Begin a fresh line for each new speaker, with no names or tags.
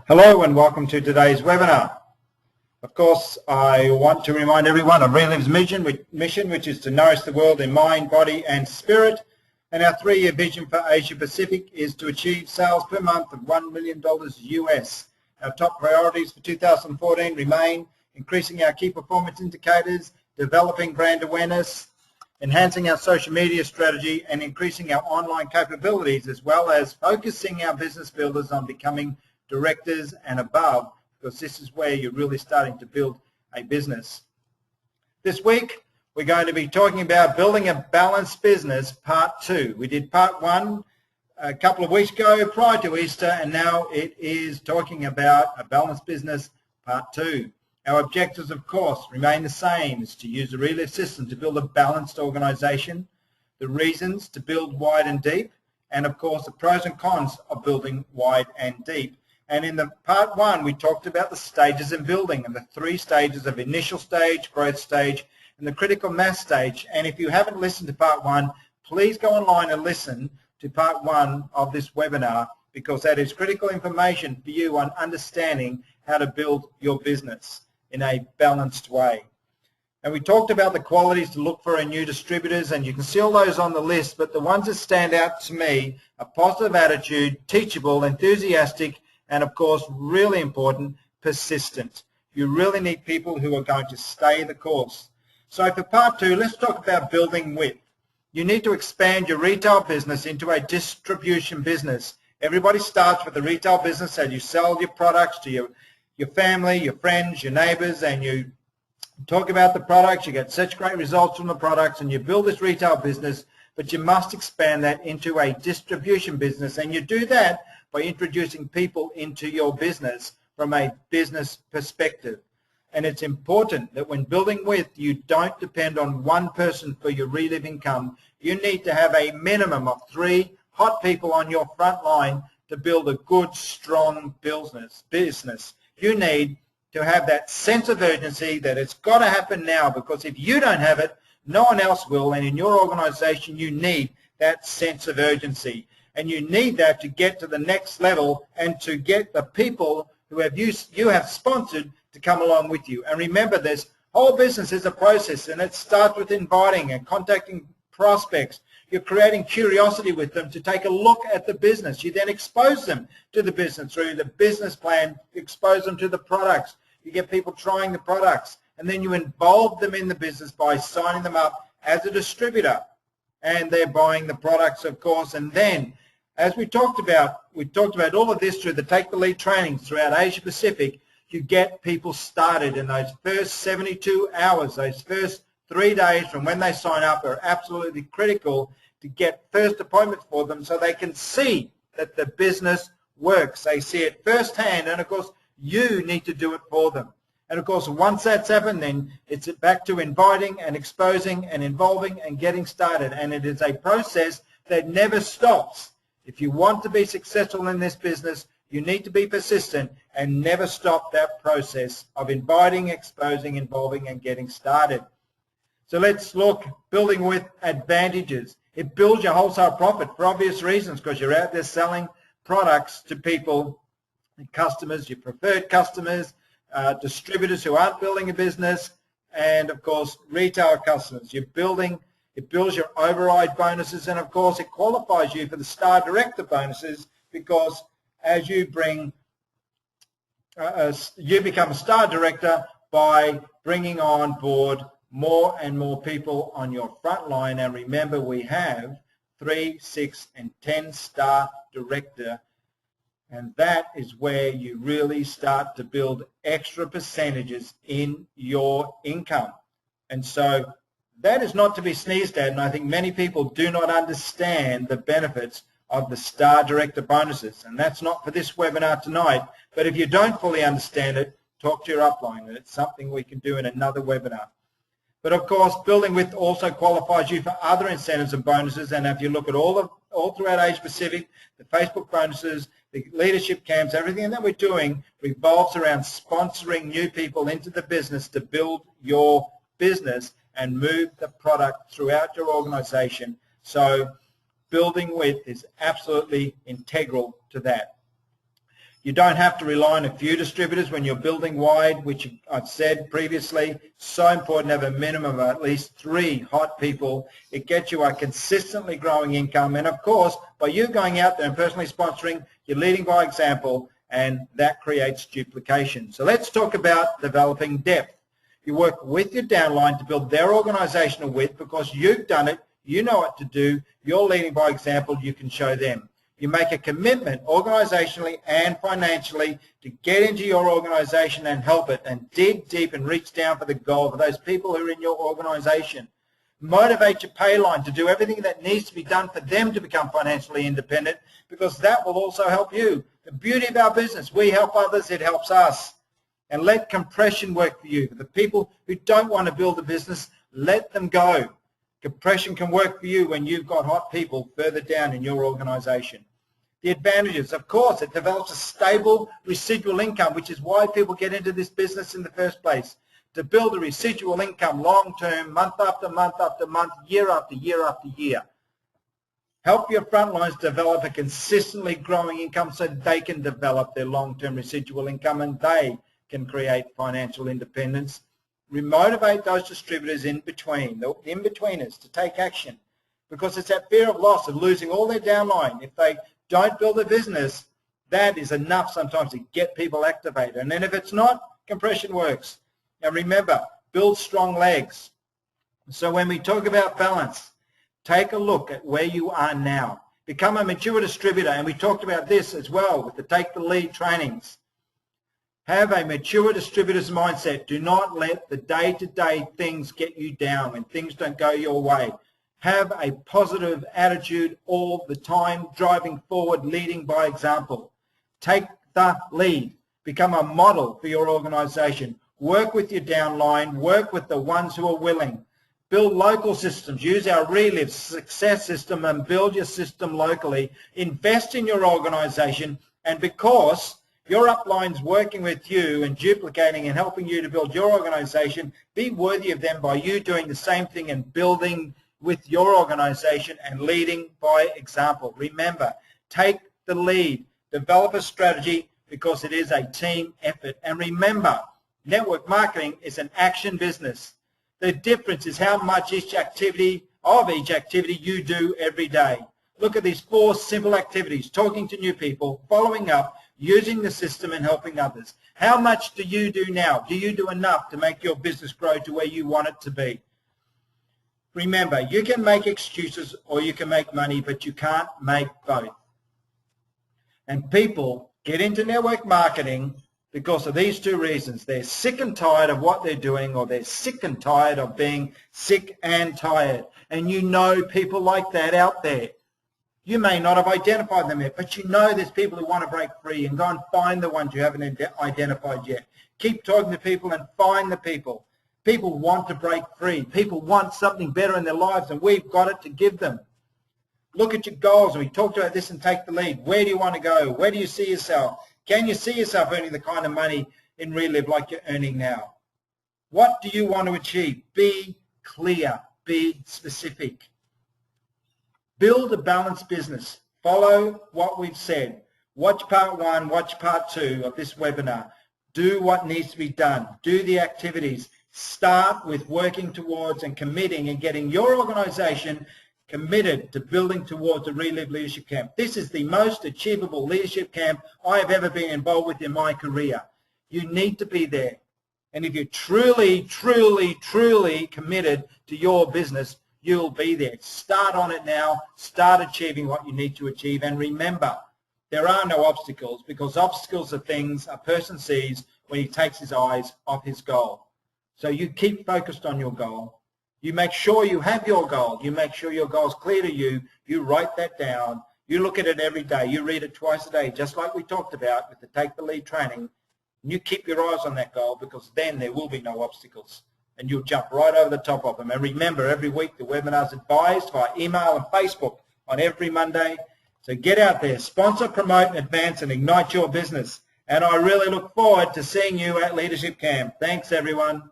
Hello and welcome to today's webinar. Of course, I want to remind everyone of Reliv's mission, which is to nourish the world in mind, body and spirit. And our 3-year vision for Asia Pacific is to achieve sales per month of $1 million US. Our top priorities for 2014 remain increasing our key performance indicators, developing brand awareness, enhancing our social media strategy, and increasing our online capabilities, as well as focusing our business builders on becoming directors and above, because this is where you're really starting to build a business. This week, we're going to be talking about building a balanced business, part 2. We did part 1 a couple of weeks ago prior to Easter, and now it is talking about a balanced business, part 2. Our objectives, of course, remain the same, is to use the Reliv system to build a balanced organization, the reasons to build wide and deep, and of course the pros and cons of building wide and deep. And in the part 1, we talked about the stages in building and the 3 stages of initial stage, growth stage, and the critical mass stage. And if you haven't listened to part 1, please go online and listen to part 1 of this webinar, because that is critical information for you on understanding how to build your business in a balanced way. And we talked about the qualities to look for in new distributors, and you can see all those on the list, but the ones that stand out to me are positive attitude, teachable, enthusiastic, and of course, really important, persistent. You really need people who are going to stay the course. So for part 2, let's talk about building width. You need to expand your retail business into a distribution business. Everybody starts with a retail business, and you sell your products to your family, your friends, your neighbors, and you talk about the products. You get such great results from the products, and you build this retail business, but you must expand that into a distribution business, and you do that by introducing people into your business from a business perspective. And it's important that when building width, you don't depend on one person for your Reliv income. You need to have a minimum of 3 hot people on your front line to build a good, strong business. You need to have that sense of urgency that it's got to happen now, because if you don't have it, no one else will. And in your organization, you need that sense of urgency. And you need that to get to the next level and to get the people who you have sponsored to come along with you. And remember, this whole business is a process, and it starts with inviting and contacting prospects. You're creating curiosity with them to take a look at the business. You then expose them to the business through the business plan. You expose them to the products. You get people trying the products, and then you involve them in the business by signing them up as a distributor. And they're buying the products, of course, and then as we talked about all of this through the Take the Lead trainings throughout Asia Pacific. You get people started in those first 72 hours, those first 3 days from when they sign up are absolutely critical to get first appointments for them, so they can see that the business works. They see it firsthand, and of course you need to do it for them. And of course, once that's happened, then it's back to inviting and exposing and involving and getting started. And it is a process that never stops. If you want to be successful in this business, you need to be persistent and never stop that process of inviting, exposing, involving, and getting started. So let's look building with advantages. It builds your wholesale profit for obvious reasons, because you're out there selling products to people, customers, your preferred customers, distributors who aren't building a business, and of course retail customers. It builds your override bonuses, and of course it qualifies you for the Star Director bonuses, because as you become a Star Director by bringing on board more and more people on your front line. And remember, we have 3, 6, and 10 Star Director, and that is where you really start to build extra percentages in your income. And so that is not to be sneezed at, and I think many people do not understand the benefits of the Star Director bonuses, and that's not for this webinar tonight, but if you don't fully understand it, talk to your upline, and it's something we can do in another webinar. But of course, building with also qualifies you for other incentives and bonuses, and if you look at all throughout Asia Pacific, the Facebook bonuses, the leadership camps, everything that we're doing revolves around sponsoring new people into the business to build your business and move the product throughout your organization. So building with is absolutely integral to that. You don't have to rely on a few distributors when you're building wide, which I've said previously. So important to have a minimum of at least 3 hot people. It gets you a consistently growing income. And of course, by you going out there and personally sponsoring, you're leading by example, and that creates duplication. So let's talk about developing depth. You work with your downline to build their organizational width because you've done it, you know what to do, you're leading by example, you can show them. You make a commitment organizationally and financially to get into your organization and help it and dig deep and reach down for the goal for those people who are in your organization. Motivate your pay line to do everything that needs to be done for them to become financially independent, because that will also help you. The beauty of our business, we help others, it helps us. And let compression work for you. For the people who don't want to build a business, let them go. Compression can work for you when you've got hot people further down in your organization. The advantages, of course, it develops a stable residual income, which is why people get into this business in the first place. To build a residual income long-term, month after month after month, year after year after year. Help your front lines develop a consistently growing income so they can develop their long-term residual income and they can create financial independence. Remotivate those distributors in between, the in-betweeners, to take action, because it's that fear of loss of losing all their downline. If they don't build a business, that is enough sometimes to get people activated. And then if it's not, compression works. Now remember, build strong legs. So when we talk about balance, take a look at where you are now. Become a mature distributor, and we talked about this as well with the Take the Lead trainings. Have a mature distributor's mindset. Do not let the day-to-day things get you down when things don't go your way. Have a positive attitude all the time, driving forward, leading by example. Take the lead. Become a model for your organization. Work with your downline. Work with the ones who are willing. Build local systems. Use our Relive success system and build your system locally. Invest in your organization, and because your upline's working with you and duplicating and helping you to build your organization, be worthy of them by you doing the same thing and building with your organization and leading by example. Remember, take the lead. Develop a strategy because it is a team effort. And remember, network marketing is an action business. The difference is how much each activity you do every day. Look at these 4 simple activities: talking to new people, following up, using the system, and helping others. How much do you do now? Do you do enough to make your business grow to where you want it to be? Remember, you can make excuses or you can make money, but you can't make both. And people get into network marketing because of these 2 reasons. They're sick and tired of what they're doing, or they're sick and tired of being sick and tired. And you know people like that out there. You may not have identified them yet, but you know there's people who want to break free, and go and find the ones you haven't identified yet. Keep talking to people and find the people. People want to break free. People want something better in their lives, and we've got it to give them. Look at your goals, and we talked about this and Take the Lead. Where do you want to go? Where do you see yourself? Can you see yourself earning the kind of money in Relive like you're earning now? What do you want to achieve? Be clear. Be specific. Build a balanced business. Follow what we've said. Watch part 1, watch part 2 of this webinar. Do what needs to be done. Do the activities. Start with working towards and committing and getting your organization committed to building towards a Relive Leadership Camp. This is the most achievable leadership camp I have ever been involved with in my career. You need to be there. And if you're truly, truly, truly committed to your business, you'll be there. Start on it now. Start achieving what you need to achieve. And remember, there are no obstacles, because obstacles are things a person sees when he takes his eyes off his goal. So you keep focused on your goal. You make sure you have your goal. You make sure your goal is clear to you. You write that down. You look at it every day. You read it twice a day, just like we talked about with the Take the Lead training. And you keep your eyes on that goal, because then there will be no obstacles, and you'll jump right over the top of them. And remember, every week the webinar's advised via email and Facebook on every Monday. So get out there, sponsor, promote, advance, and ignite your business. And I really look forward to seeing you at Leadership Camp. Thanks, everyone.